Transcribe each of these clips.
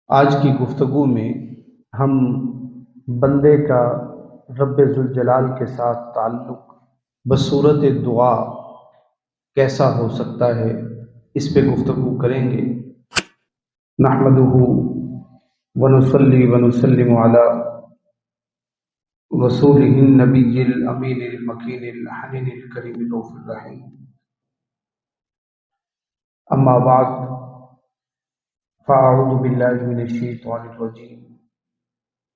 آج کی گفتگو میں ہم بندے کا رب ذوالجلال کے ساتھ تعلق بصورت دعا کیسا ہو سکتا ہے، اس پہ گفتگو کریں گے۔ نحمدہ ونصلی ونسلم علی رسولہ النبی الامین المکین الحنین الکریم الرؤوف الرحیم، اما بعد فاعوذ باللہ من الشیطان الرجیم،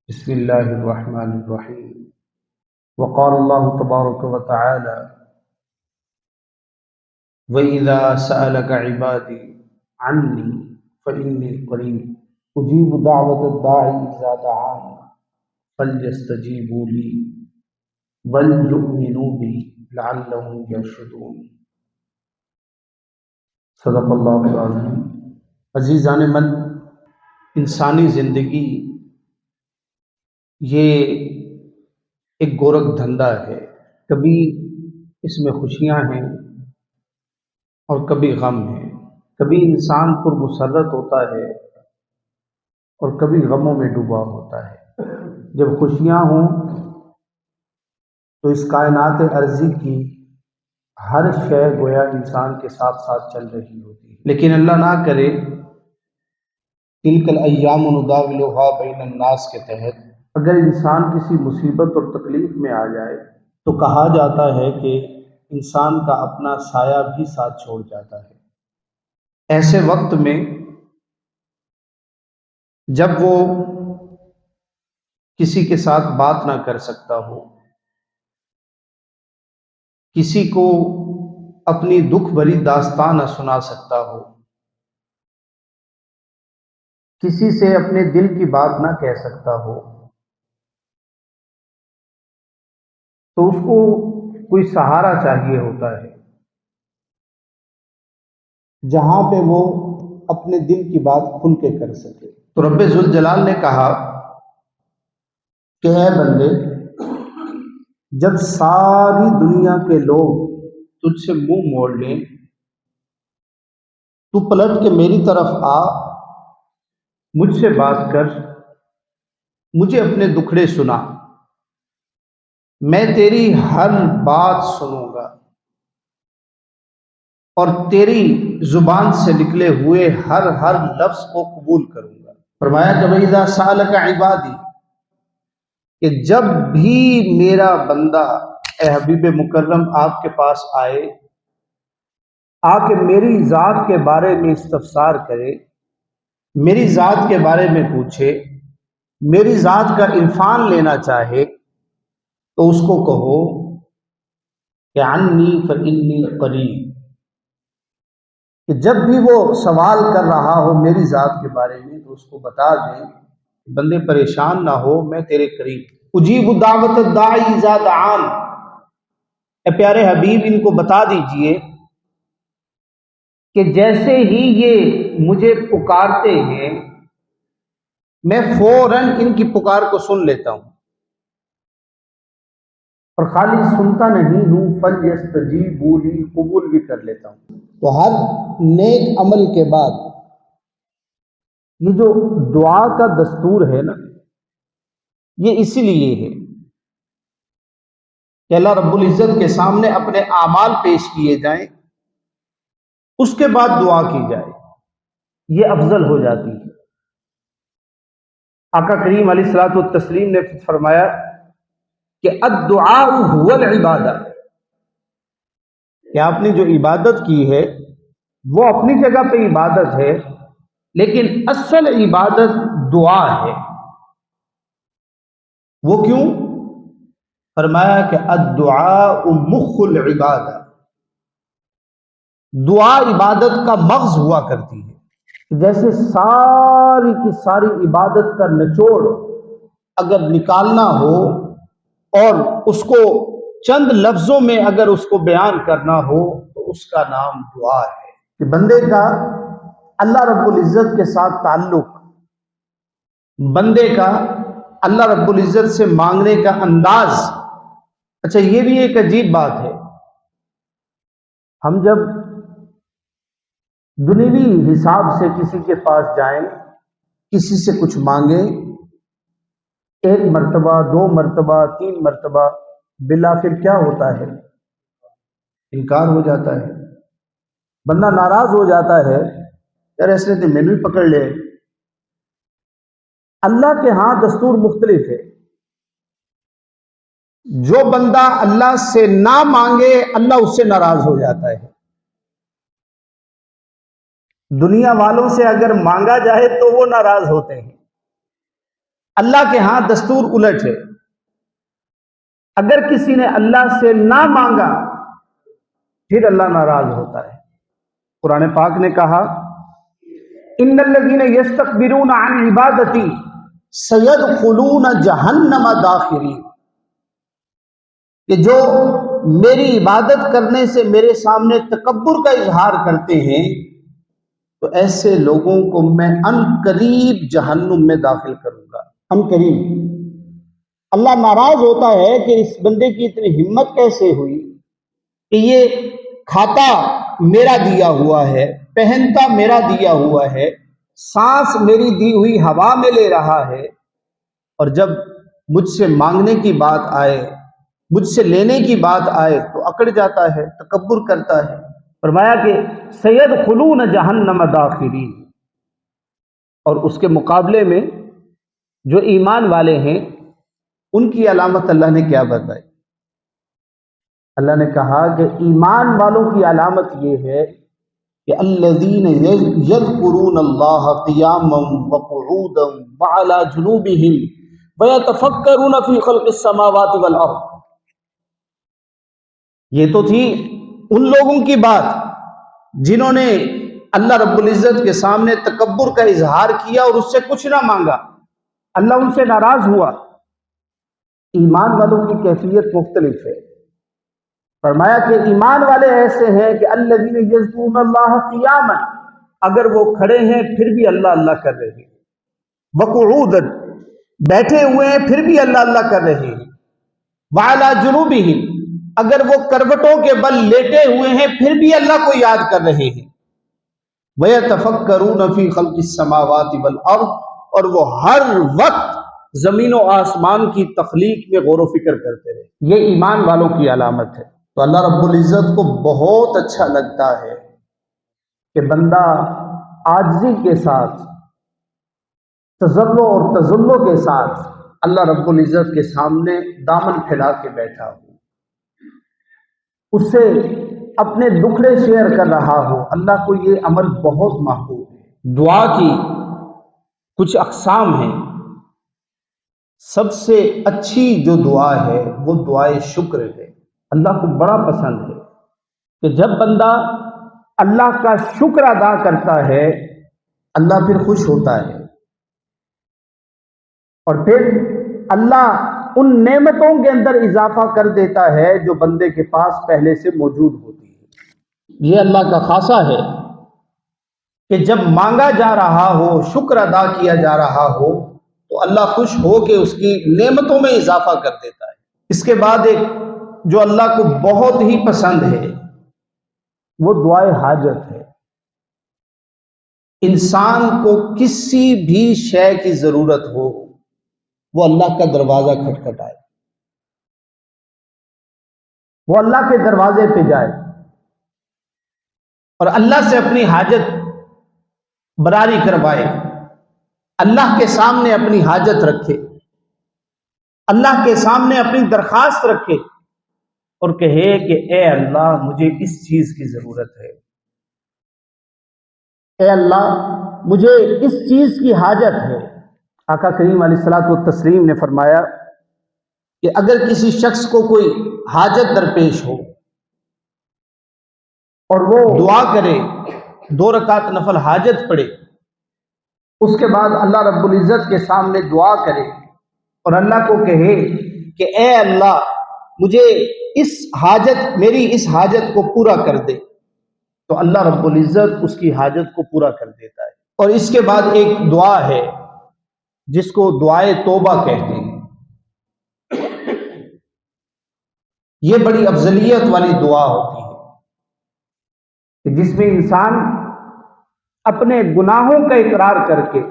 بسم اللہ الرحمن الرحیم۔ وقال اللہ تبارک و تعالی وَإِذَا سَأَلَكَ عِبَادِي عَنِّي فَإِنِّي قَرِيبٌ أُجِيبُ دَعْوَةَ الدَّاعِ إِذَا دَعَانِ فَلْيَسْتَجِيبُوا لِي وَلْيُؤْمِنُوا بِي لَعَلَّهُمْ يَرْشُدُونَ۔ صدق اللہ العظیم۔ عزیزان من، انسانی زندگی یہ ایک گورکھ دھندا ہے۔ کبھی اس میں خوشیاں ہیں اور کبھی غم ہے، کبھی انسان پر مسرت ہوتا ہے اور کبھی غموں میں ڈوبا ہوتا ہے۔ جب خوشیاں ہوں تو اس کائنات ارضی کی ہر شے گویا انسان کے ساتھ ساتھ چل رہی ہوتی ہے، لیکن اللہ نہ کرے تلک الایام نداولها بین الناس کے تحت اگر انسان کسی مصیبت اور تکلیف میں آ جائے تو کہا جاتا ہے کہ انسان کا اپنا سایہ بھی ساتھ چھوڑ جاتا ہے۔ ایسے وقت میں جب وہ کسی کے ساتھ بات نہ کر سکتا ہو، کسی کو اپنی دکھ بھری داستان نہ سنا سکتا ہو، کسی سے اپنے دل کی بات نہ کہہ سکتا ہو، تو اس کو کوئی سہارا چاہیے ہوتا ہے جہاں پہ وہ اپنے دل کی بات کھل کے کر سکے۔ تو رب ذوالجلال نے کہا کہ اے بندے، جب ساری دنیا کے لوگ تجھ سے منہ موڑ لیں، تو پلٹ کے میری طرف آ، مجھ سے بات کر، مجھے اپنے دکھڑے سنا، میں تیری ہر بات سنوں گا اور تیری زبان سے نکلے ہوئے ہر لفظ کو قبول کروں گا۔ فرمایا کہ وَإِذَا سَأَلَكَ عِبَادِي، کہ جب بھی میرا بندہ اے حبیب مکرم آپ کے پاس آئے، آ کے میری ذات کے بارے میں استفسار کرے، میری ذات کے بارے میں پوچھے، میری ذات کا عرفان لینا چاہے، تو اس کو کہو کہ عنی فإنی قریب، کہ جب بھی وہ سوال کر رہا ہو میری ذات کے بارے میں تو اس کو بتا دیں، بندے پریشان نہ ہو، میں تیرے قریب۔ اجیب دعوت الداعی اذا دعان، اے پیارے حبیب ان کو بتا دیجئے کہ جیسے ہی یہ مجھے پکارتے ہیں میں فوراً ان کی پکار کو سن لیتا ہوں، اور خالی سنتا نہیں ہوں، فَلْيَسْتَجِيبُوا لِي، قبول بھی کر لیتا ہوں۔ تو ہر نیک عمل کے بعد یہ جو دعا کا دستور ہے نا، یہ اسی لیے ہے کہ اللہ رب العزت کے سامنے اپنے اعمال پیش کیے جائیں، اس کے بعد دعا کی جائے، یہ افضل ہو جاتی ہے۔ آقا کریم علیہ الصلوۃ والتسلیم نے فرمایا کہ الدعاء هو العبادہ، کہ آپ نے جو عبادت کی ہے وہ اپنی جگہ پہ عبادت ہے، لیکن اصل عبادت دعا ہے۔ وہ کیوں؟ فرمایا کہ الدعاء مخ العبادہ، دعا عبادت کا مغز ہوا کرتی ہے۔ جیسے ساری کی ساری عبادت کا نچوڑ اگر نکالنا ہو اور اس کو چند لفظوں میں اگر اس کو بیان کرنا ہو تو اس کا نام دعا ہے۔ کہ بندے کا اللہ رب العزت کے ساتھ تعلق، بندے کا اللہ رب العزت سے مانگنے کا انداز۔ اچھا، یہ بھی ایک عجیب بات ہے، ہم جب دنیوی حساب سے کسی کے پاس جائیں کسی سے کچھ مانگے، ایک مرتبہ، دو مرتبہ، تین مرتبہ، بالآخر کیا ہوتا ہے؟ انکار ہو جاتا ہے، بندہ ناراض ہو جاتا ہے، یار ایسے تو میں بھی پکڑ لے۔ اللہ کے ہاں دستور مختلف ہے۔ جو بندہ اللہ سے نہ مانگے اللہ اس سے ناراض ہو جاتا ہے۔ دنیا والوں سے اگر مانگا جائے تو وہ ناراض ہوتے ہیں، اللہ کے ہاں دستور الٹ ہے۔ اگر کسی نے اللہ سے نہ مانگا پھر اللہ ناراض ہوتا ہے۔ قرآن پاک نے کہا ان الذین یستکبرون عن عبادتی سیدخلون جہنم داخرین، کہ جو میری عبادت کرنے سے میرے سامنے تکبر کا اظہار کرتے ہیں تو ایسے لوگوں کو میں ان قریب جہنم میں داخل کروں گا۔ ان قریب اللہ ناراض ہوتا ہے کہ اس بندے کی اتنی ہمت کیسے ہوئی کہ یہ کھاتا میرا دیا ہوا ہے، پہنتا میرا دیا ہوا ہے، سانس میری دی ہوئی ہوا میں لے رہا ہے، اور جب مجھ سے مانگنے کی بات آئے، مجھ سے لینے کی بات آئے تو اکڑ جاتا ہے، تکبر کرتا ہے۔ فرمایا کہ سیدخلون جہنم داخرین، اور اس کے مقابلے میں جو ایمان والے ہیں ان کی علامت اللہ نے کیا بتائی؟ اللہ نے کہا کہ ایمان والوں کی علامت یہ ہے کہ الذین یذکرون اللہ قیاما وقعودا وعلی جنوبہم ویتفکرون فی خلق السماوات والارض۔ یہ تو تھی ان لوگوں کی بات جنہوں نے اللہ رب العزت کے سامنے تکبر کا اظہار کیا اور اس سے کچھ نہ مانگا، اللہ ان سے ناراض ہوا۔ ایمان والوں کی کیفیت مختلف ہے۔ فرمایا کہ ایمان والے ایسے ہیں کہ الذین یذکرون اللہ قیاما، اگر وہ کھڑے ہیں پھر بھی اللہ اللہ کر رہے ہیں، وقعودا بیٹھے ہوئے ہیں پھر بھی اللہ اللہ کر رہے ہیں، وعلی جنوبہم اگر وہ کروٹوں کے بل لیٹے ہوئے ہیں پھر بھی اللہ کو یاد کر رہے ہیں، وَيَتَفَكَّرُونَ فِي خَلْقِ السَّمَاوَاتِ وَالْأَرْضِ اور وہ ہر وقت زمین و آسمان کی تخلیق میں غور و فکر کرتے رہے۔ یہ ایمان والوں کی علامت ہے۔ تو اللہ رب العزت کو بہت اچھا لگتا ہے کہ بندہ عاجزی کے ساتھ، تذلل اور تذلل کے ساتھ اللہ رب العزت کے سامنے دامن پھیلا کے بیٹھا ہو، اس سے اپنے دکھڑے شیئر کر رہا ہو۔ اللہ کو یہ عمل بہت محبوب ہے۔ دعا کی کچھ اقسام ہیں، سب سے اچھی جو دعا ہے وہ دعائے شکر ہے۔ اللہ کو بڑا پسند ہے کہ جب بندہ اللہ کا شکر ادا کرتا ہے اللہ پھر خوش ہوتا ہے، اور پھر اللہ ان نعمتوں کے اندر اضافہ کر دیتا ہے جو بندے کے پاس پہلے سے موجود ہوتی ہے۔ یہ اللہ کا خاصہ ہے کہ جب مانگا جا رہا ہو، شکر ادا کیا جا رہا ہو تو اللہ خوش ہو کے اس کی نعمتوں میں اضافہ کر دیتا ہے۔ اس کے بعد ایک جو اللہ کو بہت ہی پسند ہے وہ دعائے حاجت ہے۔ انسان کو کسی بھی شے کی ضرورت ہو وہ اللہ کا دروازہ کھٹکھٹائے، وہ اللہ کے دروازے پہ جائے اور اللہ سے اپنی حاجت براری کروائے، اللہ کے سامنے اپنی حاجت رکھے، اللہ کے سامنے اپنی درخواست رکھے اور کہے کہ اے اللہ مجھے اس چیز کی ضرورت ہے، اے اللہ مجھے اس چیز کی حاجت ہے۔ آقا کریم علیہ الصلوۃ والتسلیم نے فرمایا کہ اگر کسی شخص کو کوئی حاجت درپیش ہو اور وہ دعا کرے، 2 رکعت نفل حاجت پڑھے، اس کے بعد اللہ رب العزت کے سامنے دعا کرے اور اللہ کو کہے کہ اے اللہ مجھے میری اس حاجت کو پورا کر دے، تو اللہ رب العزت اس کی حاجت کو پورا کر دیتا ہے۔ اور اس کے بعد ایک دعا ہے جس کو دعائے توبہ کہتے ہیں۔ یہ بڑی افضلیت والی دعا ہوتی ہے کہ جس میں انسان اپنے گناہوں کا اقرار کر کے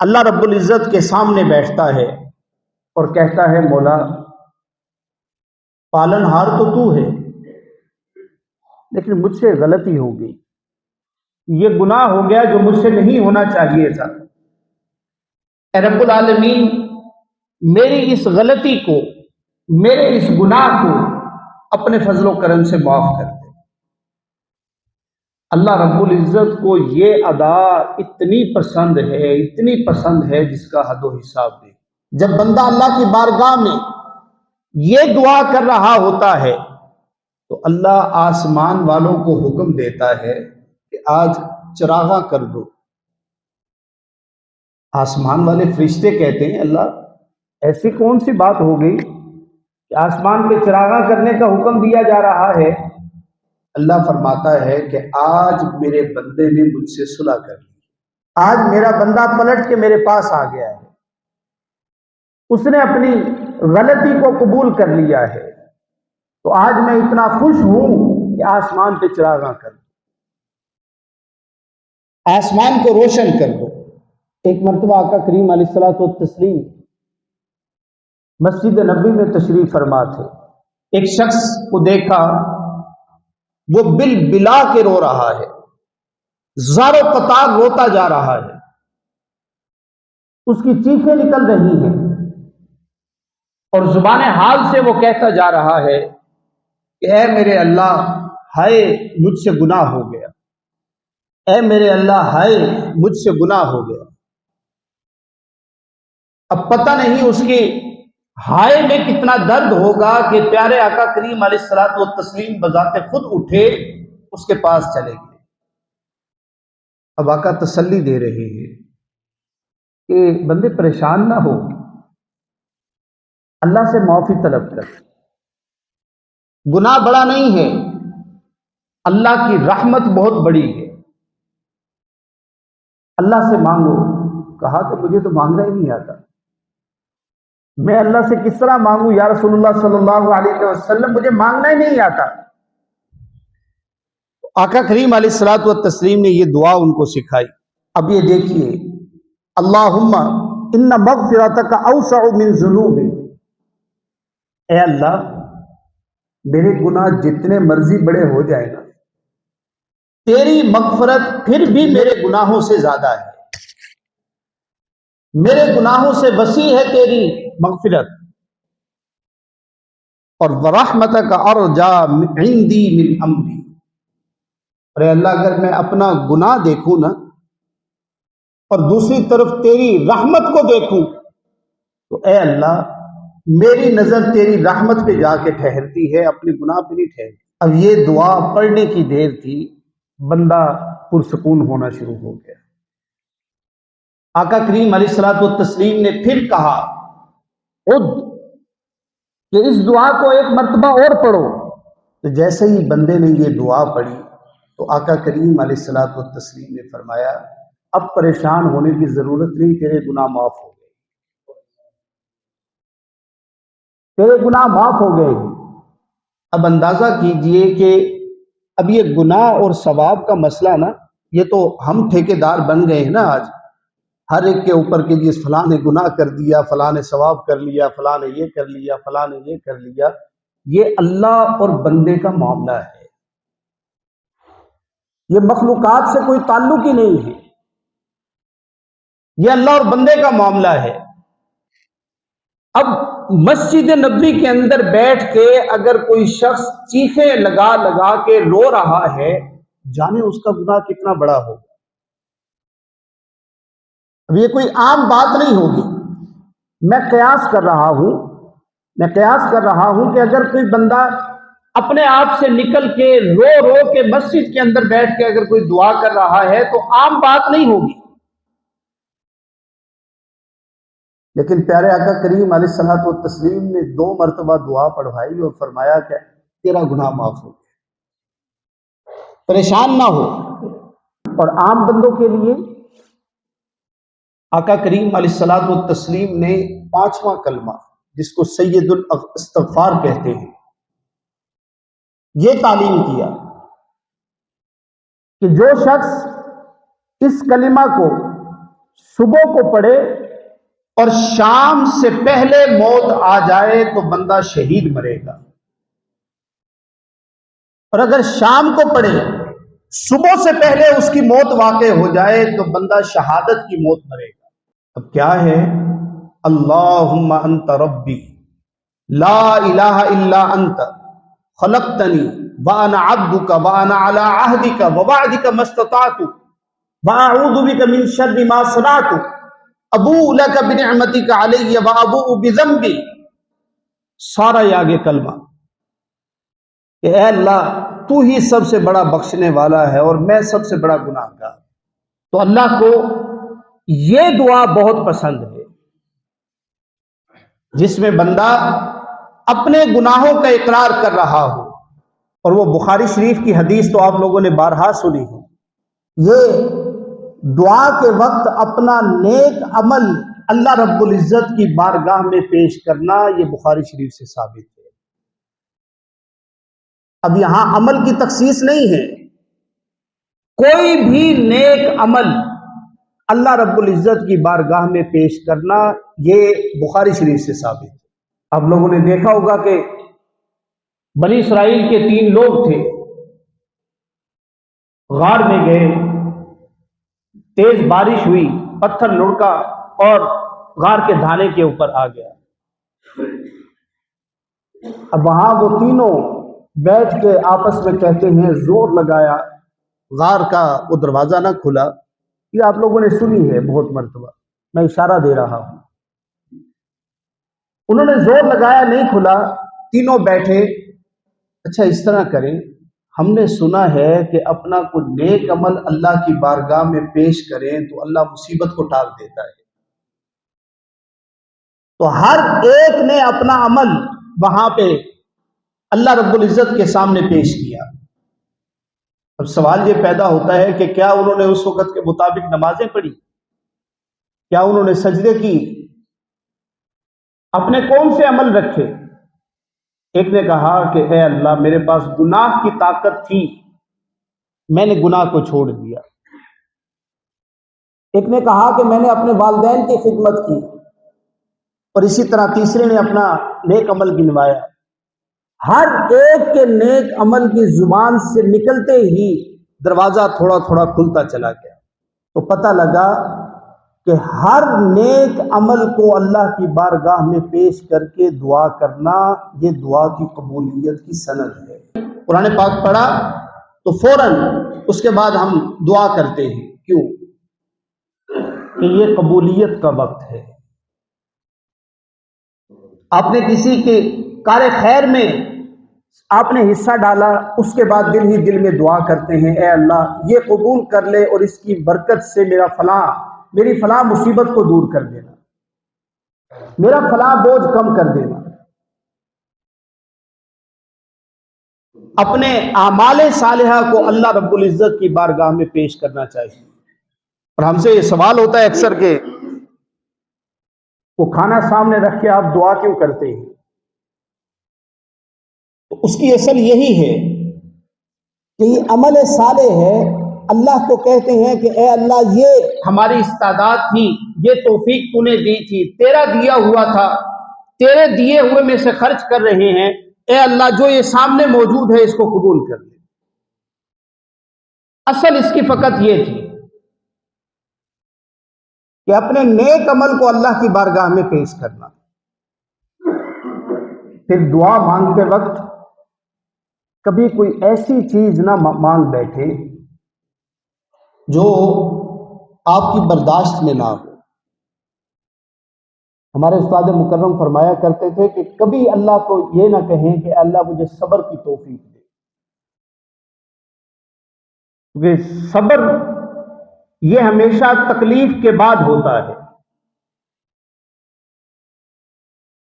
اللہ رب العزت کے سامنے بیٹھتا ہے اور کہتا ہے مولا پالن ہار تو ہے، لیکن مجھ سے غلطی ہو گئی، یہ گناہ ہو گیا جو مجھ سے نہیں ہونا چاہیے تھا۔ اے رب العالمین، میری اس غلطی کو، میرے اس گناہ کو اپنے فضل و کرم سے معاف کر دے۔ اللہ رب العزت کو یہ ادا اتنی پسند ہے، اتنی پسند ہے جس کا حد و حساب نہیں۔ جب بندہ اللہ کی بارگاہ میں یہ دعا کر رہا ہوتا ہے تو اللہ آسمان والوں کو حکم دیتا ہے کہ آج چراغاں کر دو۔ آسمان والے فرشتے کہتے ہیں اللہ ایسی کون سی بات ہو گئی کہ آسمان پہ چراغاں کرنے کا حکم دیا جا رہا ہے؟ اللہ فرماتا ہے کہ آج میرے بندے نے مجھ سے صلح کر لی، آج میرا بندہ پلٹ کے میرے پاس آ گیا ہے، اس نے اپنی غلطی کو قبول کر لیا ہے، تو آج میں اتنا خوش ہوں کہ آسمان پہ چراغاں کر دو، آسمان کو روشن کر دو۔ ایک مرتبہ آقا کریم علیہ الصلوۃ والتسلیم مسجد نبوی میں تشریف فرما تھے، ایک شخص کو دیکھا وہ بل بلا کے رو رہا ہے، زار و قطار روتا جا رہا ہے، اس کی چیخیں نکل رہی ہیں اور زبان حال سے وہ کہتا جا رہا ہے کہ اے میرے اللہ، ہائے مجھ سے گناہ ہو گیا، اے میرے اللہ، ہائے مجھ سے گناہ ہو گیا۔ اب پتہ نہیں اس کی ہائے میں کتنا درد ہوگا کہ پیارے آقا کریم علیہ الصلوۃ والتسلیم بذات خود اٹھے اس کے پاس چلے گئے۔ اب آقا تسلی دے رہے ہیں کہ بندے پریشان نہ ہو، اللہ سے معافی طلب کر، گناہ بڑا نہیں ہے، اللہ کی رحمت بہت بڑی ہے، اللہ سے مانگو۔ کہا کہ مجھے تو مانگنا ہی نہیں آتا، میں اللہ سے کس طرح مانگوں یا رسول اللہ صلی اللہ علیہ وسلم، مجھے مانگنا ہی نہیں آتا۔ آقا کریم علیہ الصلوۃ والتسلیم نے یہ دعا ان کو سکھائی۔ اب یہ دیکھیے، اللہم ان مغفرتک اوسع من ذنوبی، اے اللہ میرے گناہ جتنے مرضی بڑے ہو جائیں نا، تیری مغفرت پھر بھی میرے گناہوں سے زیادہ ہے، میرے گناہوں سے وسیع ہے تیری مغفرت۔ اور ورحمتک ارجا عندی من امری، اور اے اللہ اگر میں اپنا گناہ دیکھوں نا اور دوسری طرف تیری رحمت کو دیکھوں تو اے اللہ میری نظر تیری رحمت پہ جا کے ٹھہرتی ہے، اپنے گناہ پہ نہیں ٹھہرتی۔ اب یہ دعا پڑھنے کی دیر تھی، بندہ پرسکون ہونا شروع ہو گیا۔ آقا کریم علیہ الصلوۃ والتسلیم نے پھر کہا خود کہ اس دعا کو ایک مرتبہ اور پڑھو۔ تو جیسے ہی بندے نے یہ دعا پڑھی تو آقا کریم علیہ الصلوۃ والتسلیم نے فرمایا اب پریشان ہونے کی ضرورت نہیں، تیرے گناہ معاف ہو گئے، تیرے گناہ معاف ہو گئے۔ اب اندازہ کیجئے کہ اب یہ گناہ اور ثواب کا مسئلہ نا، یہ تو ہم ٹھیکیدار بن گئے ہیں نا آج، ہر ایک کے اوپر کہ جس فلاں نے گناہ کر دیا، فلاں نے ثواب کر لیا، فلاں نے یہ کر لیا، فلاں نے یہ کر لیا۔ یہ اللہ اور بندے کا معاملہ ہے، یہ مخلوقات سے کوئی تعلق ہی نہیں ہے، یہ اللہ اور بندے کا معاملہ ہے۔ اب مسجد نبوی کے اندر بیٹھ کے اگر کوئی شخص چیخیں لگا لگا کے رو رہا ہے، جانے اس کا گناہ کتنا بڑا ہوگا۔ اب یہ کوئی عام بات نہیں ہوگی، میں قیاس کر رہا ہوں کہ اگر کوئی بندہ اپنے آپ سے نکل کے رو رو کے مسجد کے اندر بیٹھ کے اگر کوئی دعا کر رہا ہے تو عام بات نہیں ہوگی، لیکن پیارے آقا کریم علیہ الصلوۃ والتسلیم نے 2 مرتبہ دعا پڑھوائی اور فرمایا کہ تیرا گناہ معاف ہو گیا، پریشان نہ ہو۔ اور عام بندوں کے لیے آقا کریم علیہ الصلوۃ والتسلیم نے 5واں کلمہ جس کو سید الاستغفار کہتے ہیں یہ تعلیم کیا کہ جو شخص اس کلمہ کو صبح کو پڑھے اور شام سے پہلے موت آ جائے تو بندہ شہید مرے گا، اور اگر شام کو پڑھے صبح سے پہلے اس کی موت واقع ہو جائے تو بندہ شہادت کی موت مرے گا۔ اب کیا ہے؟ اللہم انت ربی لا الہ الا انت خلقتنی وانا عبدک وانا علی عہدک ووعدک ما استطعت واعوذ بک من شر ما صنعت ابوء لک بنعمتک علی وابوء بذنبی۔ سارا یہ آگے کلمہ کہ اے اللہ تو ہی سب سے بڑا بخشنے والا ہے اور میں سب سے بڑا گناہ گار۔ تو اللہ کو یہ دعا بہت پسند ہے جس میں بندہ اپنے گناہوں کا اقرار کر رہا ہو، اور وہ بخاری شریف کی حدیث تو آپ لوگوں نے بارہا سنی ہے۔ یہ دعا کے وقت اپنا نیک عمل اللہ رب العزت کی بارگاہ میں پیش کرنا، یہ بخاری شریف سے ثابت ہے۔ اب یہاں عمل کی تخصیص نہیں ہے، کوئی بھی نیک عمل اللہ رب العزت کی بارگاہ میں پیش کرنا، یہ بخاری شریف سے ثابت ہے۔ آپ لوگوں نے دیکھا ہوگا کہ بنی اسرائیل کے 3 لوگ تھے، غار میں گئے، تیز بارش ہوئی، پتھر لڑکا اور غار کے دھانے کے اوپر آ گیا۔ اب وہاں وہ تینوں بیٹھ کے آپس میں کہتے ہیں، زور لگایا، غار کا وہ دروازہ نہ کھلا۔ یہ آپ لوگوں نے سنی ہے بہت مرتبہ، میں اشارہ دے رہا ہوں۔ انہوں نے زور لگایا، نہیں کھلا۔ تینوں بیٹھے، اچھا اس طرح کریں، ہم نے سنا ہے کہ اپنا کوئی نیک عمل اللہ کی بارگاہ میں پیش کریں تو اللہ مصیبت کو ٹال دیتا ہے۔ تو ہر ایک نے اپنا عمل وہاں پہ اللہ رب العزت کے سامنے پیش کیا۔ اب سوال یہ پیدا ہوتا ہے کہ کیا انہوں نے اس وقت کے مطابق نمازیں پڑھی؟ کیا انہوں نے سجدے کی؟ اپنے کون سے عمل رکھے؟ ایک نے کہا کہ اے اللہ میرے پاس گناہ کی طاقت تھی، میں نے گناہ کو چھوڑ دیا۔ ایک نے کہا کہ میں نے اپنے والدین کی خدمت کی، اور اسی طرح تیسرے نے اپنا نیک عمل گنوایا۔ ہر ایک کے نیک عمل کی زبان سے نکلتے ہی دروازہ تھوڑا تھوڑا کھلتا چلا گیا۔ تو پتہ لگا کہ ہر نیک عمل کو اللہ کی بارگاہ میں پیش کر کے دعا کرنا، یہ دعا کی قبولیت کی سند ہے۔ قرآن پاک پڑھا تو فوراً اس کے بعد ہم دعا کرتے ہیں، کیوں؟ کہ یہ قبولیت کا وقت ہے۔ آپ نے کسی کے کار خیر میں آپ نے حصہ ڈالا، اس کے بعد دل ہی دل میں دعا کرتے ہیں، اے اللہ یہ قبول کر لے اور اس کی برکت سے میری فلاں مصیبت کو دور کر دینا، میرا فلاں بوجھ کم کر دینا۔ اپنے اعمال صالحہ کو اللہ رب العزت کی بارگاہ میں پیش کرنا چاہیے۔ اور ہم سے یہ سوال ہوتا ہے اکثر کہ وہ کھانا سامنے رکھ کے آپ دعا کیوں کرتے ہیں؟ تو اس کی اصل یہی ہے کہ یہ عمل صالح ہے، اللہ کو کہتے ہیں کہ اے اللہ یہ ہماری استعداد تھی، یہ توفیق تو نے دی تھی، تیرا دیا ہوا تھا، تیرے دیے ہوئے میں سے خرچ کر رہے ہیں، اے اللہ جو یہ سامنے موجود ہے اس کو قبول کر لے۔ اصل اس کی فقط یہ تھی کہ اپنے نیک عمل کو اللہ کی بارگاہ میں پیش کرنا۔ پھر دعا مانگتے وقت کبھی کوئی ایسی چیز نہ مانگ بیٹھے جو آپ کی برداشت میں نہ ہو۔ ہمارے استاد مکرم فرمایا کرتے تھے کہ کبھی اللہ کو یہ نہ کہیں کہ اللہ مجھے صبر کی توفیق دے، کیونکہ صبر یہ ہمیشہ تکلیف کے بعد ہوتا ہے۔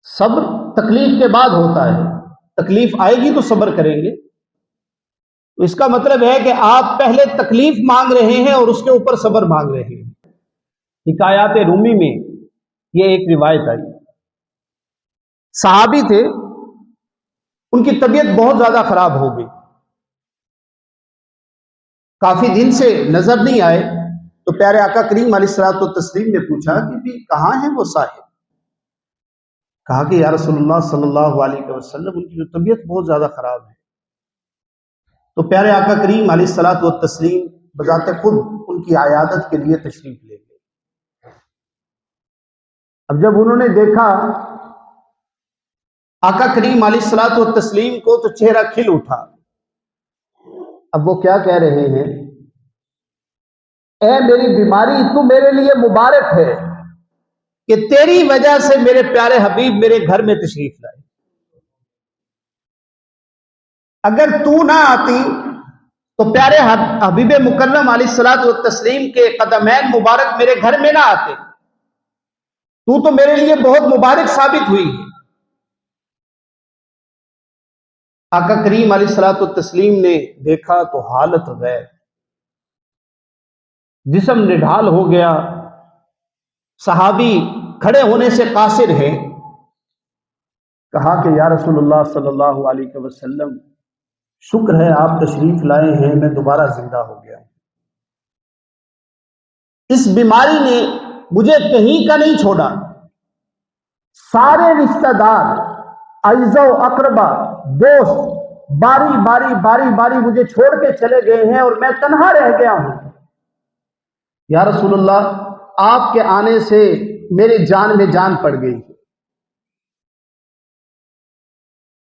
صبر تکلیف کے بعد ہوتا ہے، تکلیف آئے گی تو صبر کریں گے۔ اس کا مطلب ہے کہ آپ پہلے تکلیف مانگ رہے ہیں اور اس کے اوپر صبر مانگ رہے ہیں۔ حکایات رومی میں یہ ایک روایت آئی، صحابی تھے، ان کی طبیعت بہت زیادہ خراب ہو گئی، کافی دن سے نظر نہیں آئے، تو پیارے آقا کریم علیہ الصلوۃ والتسلیم نے پوچھا کہ بھی کہاں ہے وہ صاحب؟ کہا کہ یا رسول اللہ صلی اللہ علیہ وسلم ان کی جو طبیعت بہت زیادہ خراب ہے۔ تو پیارے آقا کریم علیہ الصلوۃ والتسلیم بذات خود ان کی عیادت کے لیے تشریف لے گئے۔ اب جب انہوں نے دیکھا آقا کریم علیہ الصلوۃ والتسلیم کو تو چہرہ کھل اٹھا۔ اب وہ کیا کہہ رہے ہیں؟ اے میری بیماری، تو میرے لیے مبارک ہے کہ تیری وجہ سے میرے پیارے حبیب میرے گھر میں تشریف لائے۔ اگر تو نہ آتی تو پیارے حبیب مکرم علیہ الصلوۃ والتسلیم کے قدمین مبارک میرے گھر میں نہ آتے۔ تو میرے لیے بہت مبارک ثابت ہوئی ہے۔ آقا کریم علیہ الصلوۃ والتسلیم نے دیکھا تو حالت غیر، جسم نڈھال ہو گیا، صحابی کھڑے ہونے سے قاصر ہے۔ کہا کہ یا رسول اللہ صلی اللہ علیہ وسلم، شکر ہے آپ تشریف لائے ہیں، میں دوبارہ زندہ ہو گیا۔ اس بیماری نے مجھے کہیں کا نہیں چھوڑا، سارے رشتہ دار، اعزا و اقربا، دوست باری باری باری باری مجھے چھوڑ کے چلے گئے ہیں اور میں تنہا رہ گیا ہوں۔ یا رسول اللہ، آپ کے آنے سے میری جان میں جان پڑ گئی۔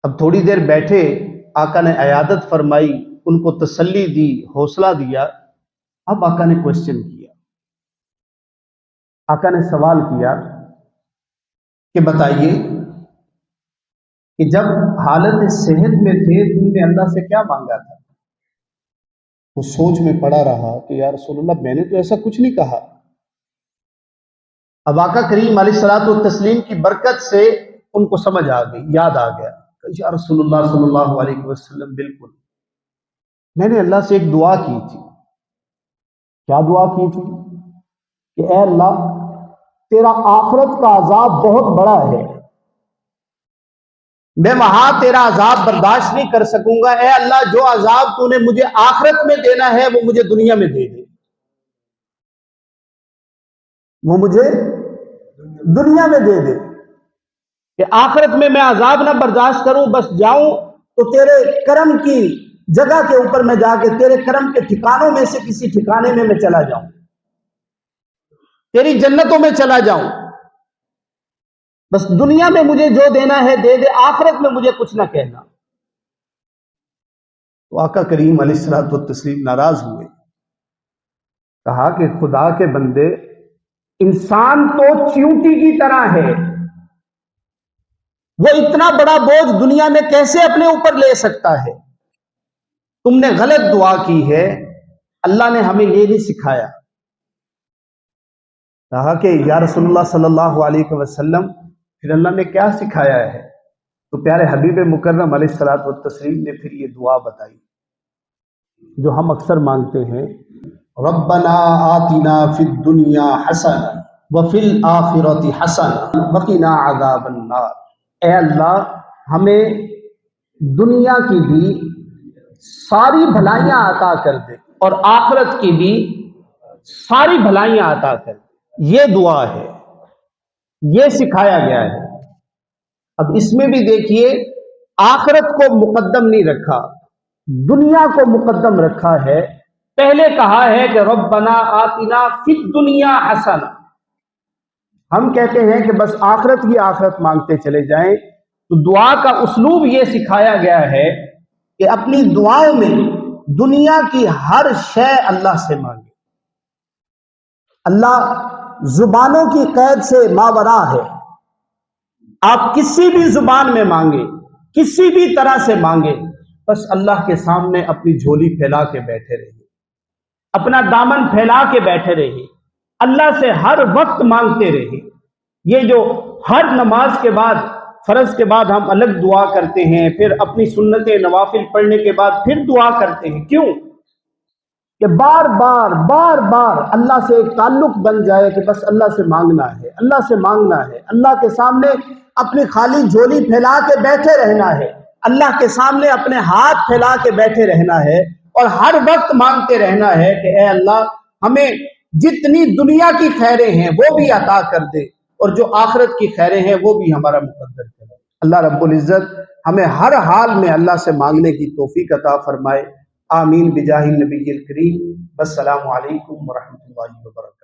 اب تھوڑی دیر بیٹھے، آقا نے عیادت فرمائی، ان کو تسلی دی، حوصلہ دیا۔ اب آقا نے کوشچن کیا، آقا نے سوال کیا کہ بتائیے کہ جب حالت صحت میں تھے تم نے اللہ سے کیا مانگا تھا؟ وہ سوچ میں پڑا رہا کہ یا رسول اللہ، میں نے تو ایسا کچھ نہیں کہا۔ اب آقا کریم علیہ الصلوۃ والتسلیم کی برکت سے ان کو سمجھ آ گئی، یاد آ گیا کہ یا رسول اللہ صلی اللہ علیہ وسلم، بالکل میں نے اللہ سے ایک دعا کی تھی۔ کیا دعا کی تھی؟ کہ اے اللہ، تیرا آخرت کا عذاب بہت بڑا ہے، میں وہاں تیرا عذاب برداشت نہیں کر سکوں گا۔ اے اللہ، جو عذاب تو نے مجھے آخرت میں دینا ہے وہ مجھے دنیا میں دے دے، وہ مجھے دنیا میں دے دے، کہ آخرت میں عذاب نہ برداشت کروں، بس جاؤں تو تیرے کرم کی جگہ کے اوپر میں جا کے تیرے کرم کے ٹھکانوں میں سے کسی ٹھکانے میں چلا جاؤں، تیری جنتوں میں چلا جاؤں، بس دنیا میں مجھے جو دینا ہے دے دے، آخرت میں مجھے کچھ نہ کہنا۔ تو آقا کریم علیہ الصلوۃ والتسلیم ناراض ہوئے، کہا کہ خدا کے بندے، انسان تو چیونٹی کی طرح ہے، وہ اتنا بڑا بوجھ دنیا میں کیسے اپنے اوپر لے سکتا ہے؟ تم نے غلط دعا کی ہے، اللہ نے ہمیں یہ نہیں سکھایا۔ کہا کہ یا رسول اللہ صلی اللہ علیہ وسلم، پھر اللہ نے کیا سکھایا ہے؟ تو پیارے حبیب مکرم علیہ الصلوۃ والتسلیم نے پھر یہ دعا بتائی جو ہم اکثر مانگتے ہیں، ربنا آتنا فی الدنیا حسنہ وفی الآخرۃ حسنہ وقنا عذاب النار۔ اے اللہ، ہمیں دنیا کی بھی ساری بھلائیاں عطا کر دے اور آخرت کی بھی ساری بھلائیاں عطا کر دے۔ یہ دعا ہے، یہ سکھایا گیا ہے۔ اب اس میں بھی دیکھیے، آخرت کو مقدم نہیں رکھا، دنیا کو مقدم رکھا ہے۔ پہلے کہا ہے کہ ربنا آتنا فی الدنیا حسنہ۔ ہم کہتے ہیں کہ بس آخرت کی آخرت مانگتے چلے جائیں، تو دعا کا اسلوب یہ سکھایا گیا ہے کہ اپنی دعاؤں میں دنیا کی ہر شے اللہ سے مانگے۔ اللہ زبانوں کی قید سے ماورا ہے، آپ کسی بھی زبان میں مانگے، کسی بھی طرح سے مانگے، بس اللہ کے سامنے اپنی جھولی پھیلا کے بیٹھے رہیے، اپنا دامن پھیلا کے بیٹھے رہیے، اللہ سے ہر وقت مانگتے رہیے۔ یہ جو ہر نماز کے بعد، فرض کے بعد ہم الگ دعا کرتے ہیں، پھر اپنی سنت نوافل پڑھنے کے بعد پھر دعا کرتے ہیں، کیوں؟ کہ بار بار بار بار اللہ سے ایک تعلق بن جائے کہ بس اللہ سے مانگنا ہے، اللہ سے مانگنا ہے، اللہ کے سامنے اپنی خالی جھولی پھیلا کے بیٹھے رہنا ہے، اللہ کے سامنے اپنے ہاتھ پھیلا کے بیٹھے رہنا ہے، اور ہر وقت مانگتے رہنا ہے کہ اے اللہ، ہمیں جتنی دنیا کی خیریں ہیں وہ بھی عطا کر دے، اور جو آخرت کی خیریں ہیں وہ بھی ہمارا مقدر کرے۔ اللہ رب العزت ہمیں ہر حال میں اللہ سے مانگنے کی توفیق عطا فرمائے۔ آمین بجاہ النبی الکریم۔ والسلام علیکم ورحمۃ اللہ وبرکاتہ۔